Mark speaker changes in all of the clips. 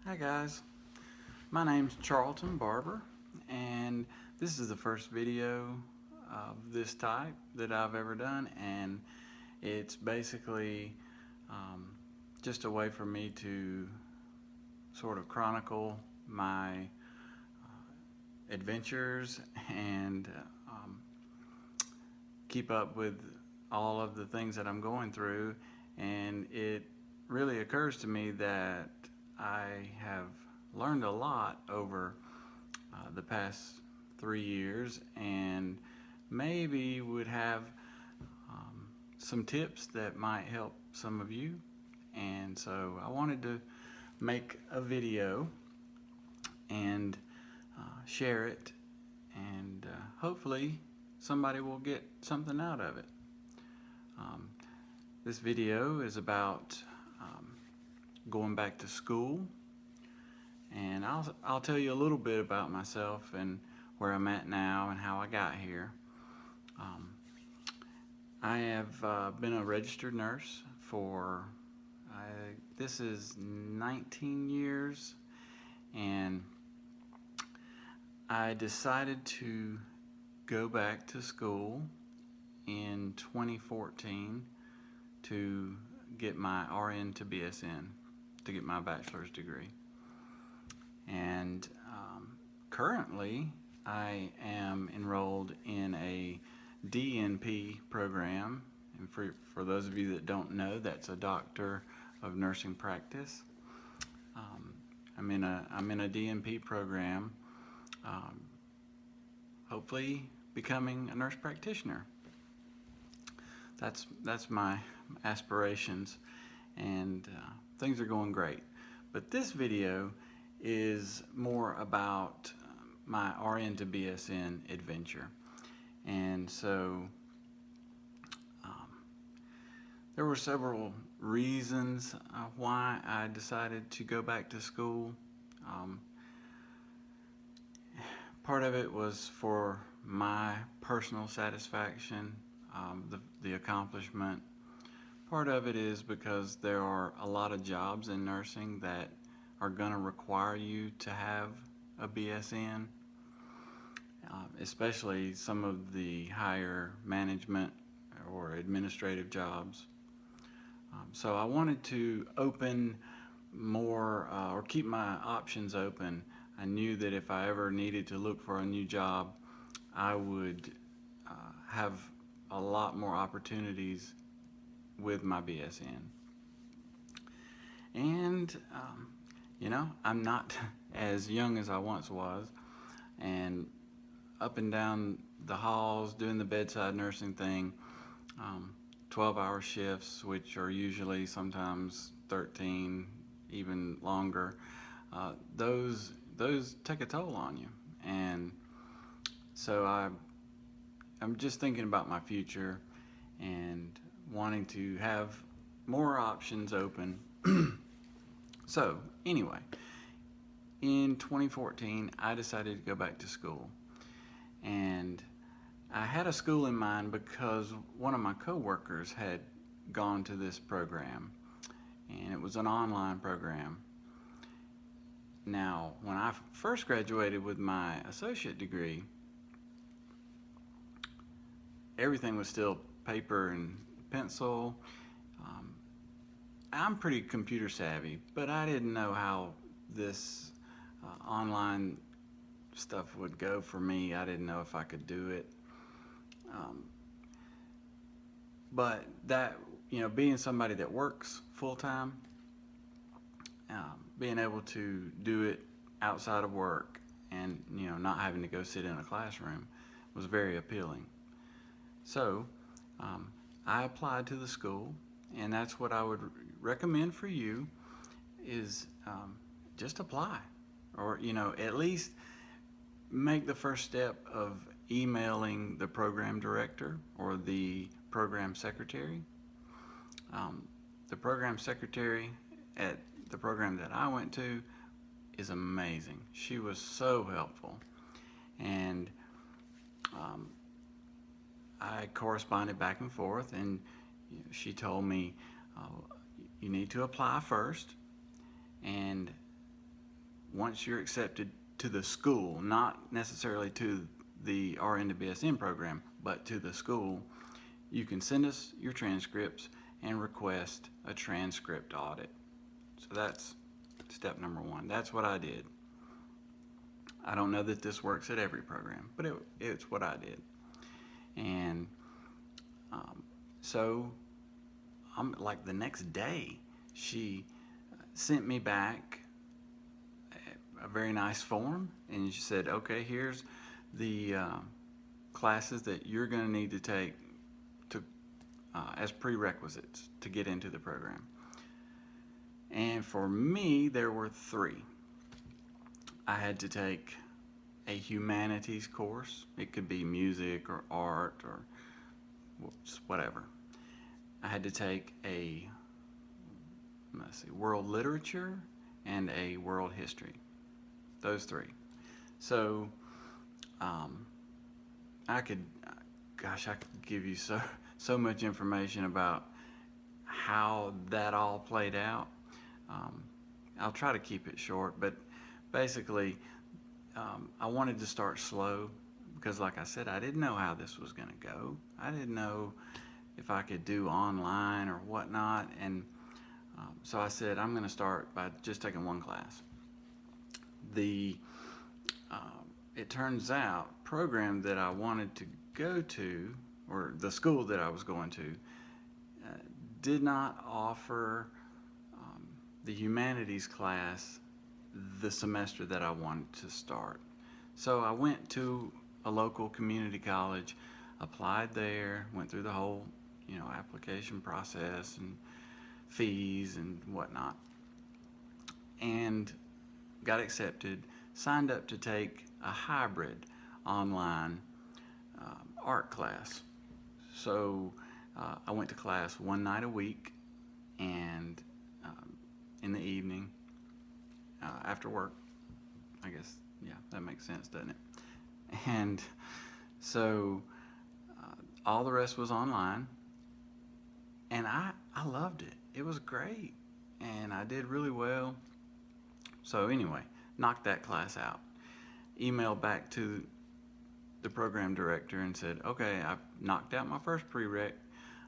Speaker 1: Hi guys, my name's Charlton Barber, and this is the first video of this type that I've ever done, and it's basically just a way for me to sort of chronicle my adventures and keep up with all of the things that I'm going through. And it really occurs to me that I have learned a lot over the past 3 years, and maybe would have some tips that might help some of you. And so I wanted to make a video and share it, and hopefully somebody will get something out of it. This video is about going back to school, and I'll tell you a little bit about myself and where I'm at now and how I got here. I have been a registered nurse for this is 19 years, and I decided to go back to school in 2014 to get my RN-BSN, to get my bachelor's degree. And currently I am enrolled in a DNP program, and for those of you that don't know, that's a Doctor of Nursing Practice. I'm in a DNP program, hopefully becoming a nurse practitioner. That's my aspirations, and things are going great. But this video is more about my RN to BSN adventure. And so there were several reasons why I decided to go back to school. Part of it was for my personal satisfaction, the accomplishment. Part of it is because there are a lot of jobs in nursing that are going to require you to have a BSN, especially some of the higher management or administrative jobs. So I wanted to open more or keep my options open. I knew that if I ever needed to look for a new job, I would have a lot more opportunities with my BSN. And you know, I'm not as young as I once was, and up and down the halls doing the bedside nursing thing, 12-hour shifts, which are usually sometimes 13, even longer, those take a toll on you. And so I'm just thinking about my future and wanting to have more options open. So anyway, in 2014 I decided to go back to school, and I had a school in mind because one of my coworkers had gone to this program, and it was an online program. Now, when I first graduated with my associate degree, everything was still paper and pencil. I'm pretty computer savvy, but I didn't know how this online stuff would go for me. I didn't know if I could do it. But that, you know, being somebody that works full-time, being able to do it outside of work and, you know, not having to go sit in a classroom was very appealing. So I applied to the school, and that's what I would recommend for you is just apply, or, you know, at least make the first step of emailing the program director or the program secretary. The program secretary at the program that I went to is amazing. She was so helpful, and I corresponded back and forth, and she told me you need to apply first, and once you're accepted to the school, not necessarily to the RN-BSN program, but to the school, you can send us your transcripts and request a transcript audit. So that's step number one. That's what I did. I don't know that this works at every program, but it's what I did. And so I'm like the next day, she sent me back a very nice form, and she said, okay, here's the classes that you're going to need to take to as prerequisites to get into the program. And for me, there were 3. I had to take a humanities course. It could be music or art or whatever. I had to take a, world literature and a world history. Those 3. So I could give you so much information about how that all played out. I'll try to keep it short, but basically I wanted to start slow because, like I said, I didn't know how this was going to go. I didn't know if I could do online or whatnot, and so I said I'm going to start by just taking one class. It turns out program that I wanted to go to, or the school that I was going to, did not offer the humanities class the semester that I wanted to start. So I went to a local community college, applied there, went through the whole application process and fees and whatnot, and got accepted, signed up to take a hybrid online art class. So I went to class one night a week, and in the evening after work, I guess, yeah, that makes sense, doesn't it? And so all the rest was online, and I loved it. It was great, and I did really well. So anyway, knocked that class out. Emailed back to the program director and said, okay, I've knocked out my first prereq.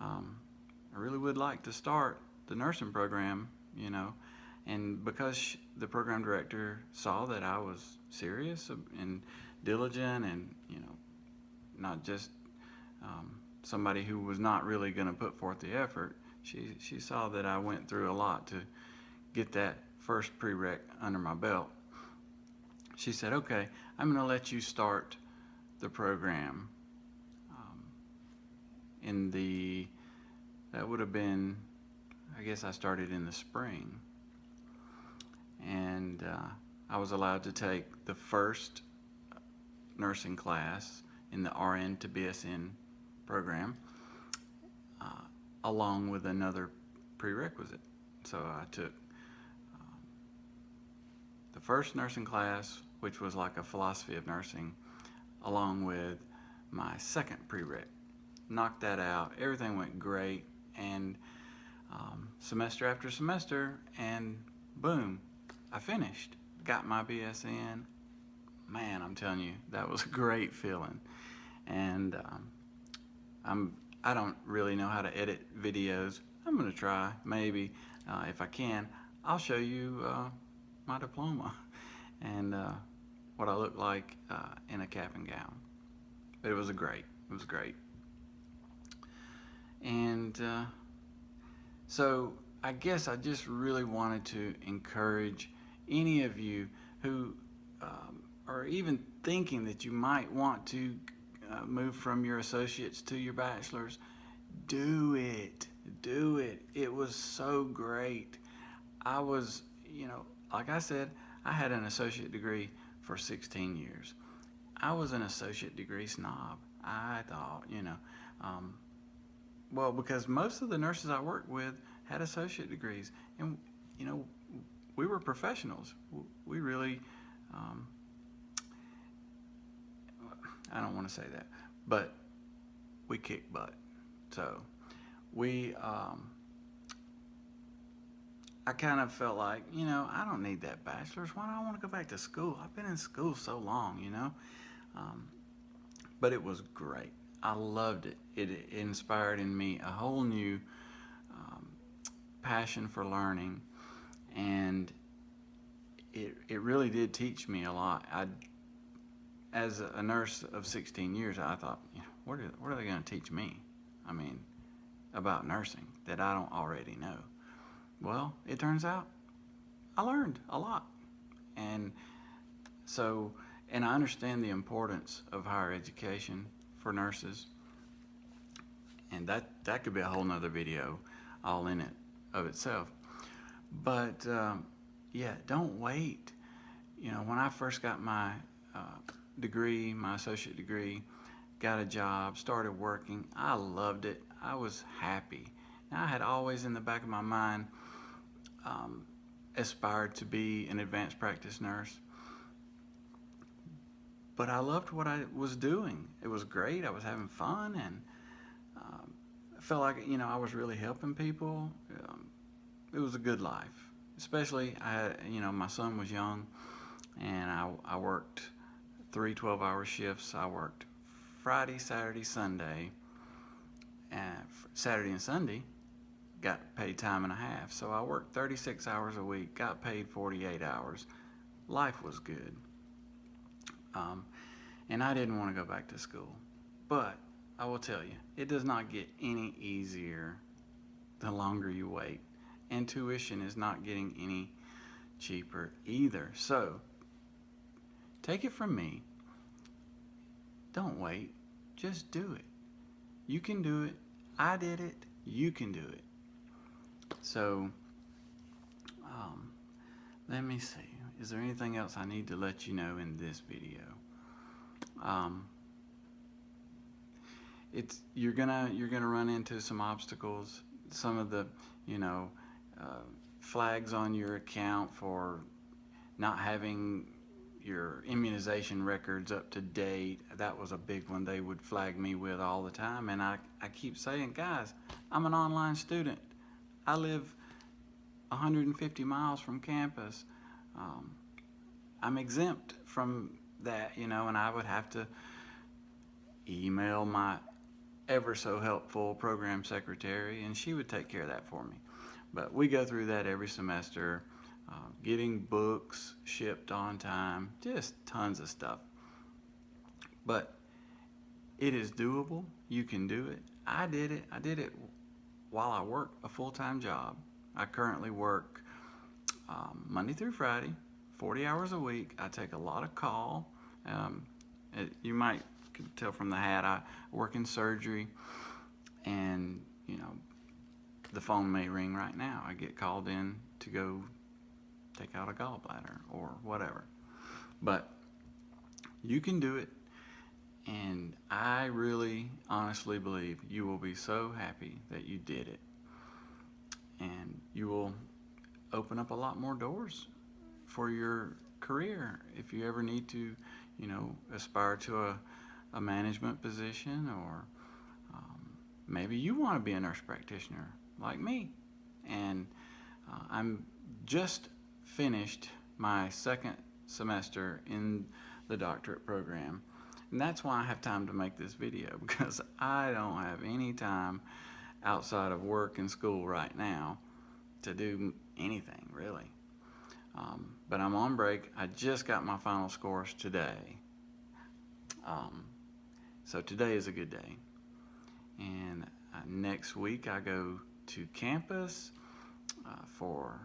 Speaker 1: I really would like to start the nursing program, and because the program director saw that I was serious and diligent and, not just somebody who was not really going to put forth the effort, she saw that I went through a lot to get that first prereq under my belt. She said, okay, I'm going to let you start the program that would have been, I guess I started in the spring. And I was allowed to take the first nursing class in the RN-BSN program along with another prerequisite. So I took the first nursing class, which was like a philosophy of nursing, along with my second prereq. Knocked that out. Everything went great, and semester after semester, and boom, I finished. Got my BSN. Man, I'm telling you, that was a great feeling. And I don't really know how to edit videos. I'm gonna try, maybe, if I can. I'll show you my diploma and what I look like in a cap and gown. But it was great. And so I guess I just really wanted to encourage any of you who are even thinking that you might want to move from your associates to your bachelor's. Do it. It was so great. I was, like I said, I had an associate degree for 16 years. I was an associate degree snob. I thought, well, because most of the nurses I worked with had associate degrees, and we were professionals. We really, I don't want to say that, but we kicked butt. So I kind of felt like, I don't need that bachelor's. Why do I want to go back to school? I've been in school so long. Um, but it was great. I loved it. It inspired in me a whole new um, passion for learning, and it really did teach me a lot. As a nurse of 16 years, I thought, what are they going to teach me? I mean, about nursing that I don't already know. Well, it turns out I learned a lot. And so, and I understand the importance of higher education for nurses. And that could be a whole nother video all in it of itself. But yeah, don't wait. When I first got my degree, my associate degree, got a job, started working, I loved it. I was happy. Now, I had always in the back of my mind aspired to be an advanced practice nurse. But I loved what I was doing. It was great. I was having fun, and I felt like, I was really helping people. It was a good life. Especially, I had, my son was young, and I worked 3 12-hour shifts. I worked Friday, Saturday, Sunday, and Saturday and Sunday got paid time and a half. So I worked 36 hours a week, got paid 48 hours. Life was good. And I didn't want to go back to school. But I will tell you, it does not get any easier the longer you wait. And tuition is not getting any cheaper either. So take it from me. Don't wait. Just do it. You can do it. I did it. You can do it. So, let me see. Is there anything else I need to let you know in this video? You're gonna run into some obstacles. Some of the flags on your account for not having your immunization records up to date. That was a big one they would flag me with all the time. And I keep saying, guys, I'm an online student. I live 150 miles from campus. I'm exempt from that, and I would have to email my ever so helpful program secretary, and she would take care of that for me. But we go through that every semester, getting books shipped on time, just tons of stuff. But it is doable. You can do it. I did it while I work a full-time job. I currently work Monday through Friday, 40 hours a week. I take a lot of call. You might could tell from the hat, I work in surgery, and the phone may ring right now. I get called in to go take out a gallbladder or whatever. But you can do it, and I really honestly believe you will be so happy that you did it, and you will open up a lot more doors for your career if you ever need to aspire to a management position, or maybe you want to be a nurse practitioner like me. And I'm just finished my second semester in the doctorate program, and that's why I have time to make this video, because I don't have any time outside of work and school right now to do anything really. But I'm on break. I just got my final scores today. So today is a good day. And next week I go to campus for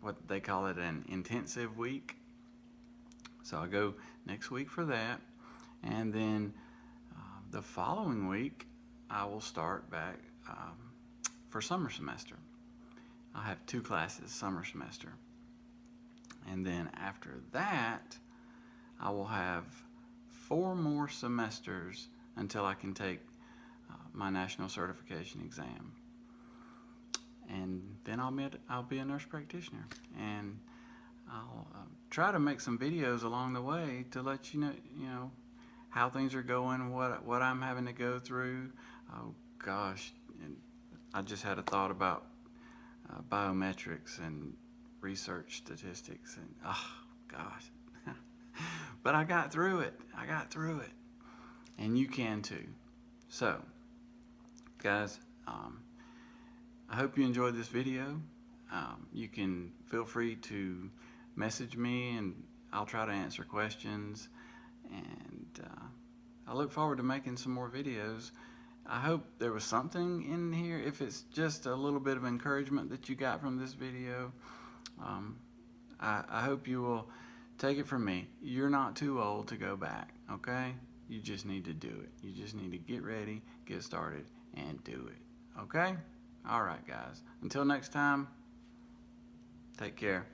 Speaker 1: what they call it, an intensive week. So I go next week for that. And then the following week I will start back for summer semester. I have 2 classes summer semester. And then after that, I will have 4 more semesters until I can take my national certification exam. And then I'll be a nurse practitioner. And I'll try to make some videos along the way to let you know how things are going, what I'm having to go through. Oh gosh, and I just had a thought about biometrics and research statistics, and oh gosh. But I got through it. And you can too. So, guys, I hope you enjoyed this video. You can feel free to message me, and I'll try to answer questions. And I look forward to making some more videos. I hope there was something in here. If it's just a little bit of encouragement that you got from this video, I hope you will take it from me. You're not too old to go back, okay? You just need to do it. You just need to get ready, get started, and do it, okay? All right, guys. Until next time, take care.